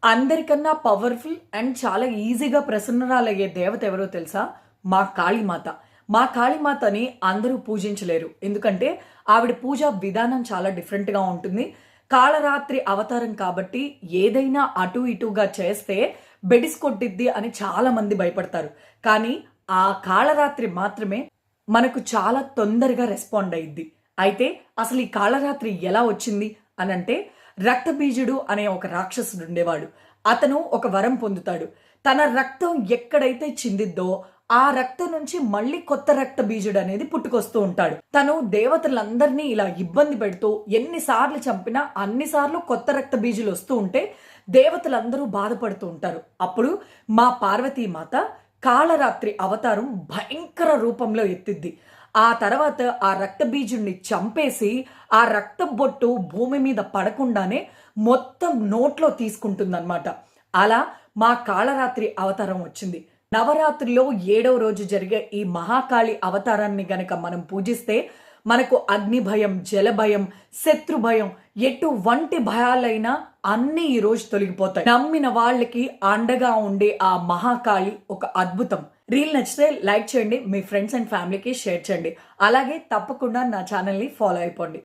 అందరికన్నా powerful and చాలా ఈజీగా ప్రసన్నరాలయ్యే దేవత ఎవరో తెలుసా? మా కాళీమాత. మా కాళీమాతని అందరూ పూజించలేరు. ఎందుకంటే ఆవిడ పూజా విధానం చాలా డిఫరెంట్‌గా ఉంటుంది. కాళరాత్రి అవతారం కాబట్టి ఏదైనా అటు ఇటుగా చేస్తే బెడిసి కొట్టిద్ది అని చాలా మంది భయపడతారు. కానీ ఆ కాళరాత్రి మాత్రమే మనకు చాలా తొందరగా రెస్పాండ్ అయ్యిద్ది. అయితే అసలు ఈ కాళరాత్రి ఎలా వచ్చింది అనంటే, రక్తబీజుడు అనే ఒక రాక్షసుడు ఉండేవాడు. అతను ఒక వరం పొందుతాడు. తన రక్తం ఎక్కడైతే చిందిద్దో ఆ రక్తం నుంచి మళ్ళీ కొత్త రక్త బీజుడు అనేది పుట్టుకొస్తూ ఉంటాడు. తను దేవతలందరినీ ఇలా ఇబ్బంది పెడుతూ ఎన్నిసార్లు చంపినా అన్నిసార్లు కొత్త రక్త బీజులు వస్తూ ఉంటే దేవతలందరూ బాధపడుతూ ఉంటారు. అప్పుడు మా పార్వతీమాత కాళరాత్రి అవతారం భయంకర రూపంలో ఎత్తిద్ది. ఆ తర్వాత ఆ రక్త బీజుణ్ణి చంపేసి ఆ రక్త బొట్టు భూమి మీద పడకుండానే మొత్తం నోట్లో తీసుకుంటుందన్నమాట. అలా మా కాళరాత్రి అవతారం వచ్చింది. నవరాత్రిలో 7వ రోజు జరిగే ఈ మహాకాళి అవతారాన్ని గనక మనం పూజిస్తే మనకు అగ్ని భయం, జల భయం, శత్రు భయం, ఎటువంటి భయాలైనా అన్నీ ఈ రోజు తొలగిపోతాయి. నమ్మిన వాళ్ళకి అండగా ఉండే ఆ మహాకాళి ఒక అద్భుతం. రీల్ నచ్చితే లైక్ చేయండి, మీ ఫ్రెండ్స్ అండ్ ఫ్యామిలీకి షేర్ చేయండి. అలాగే తప్పకుండా నా ఛానల్ని ఫాలో అయిపోండి.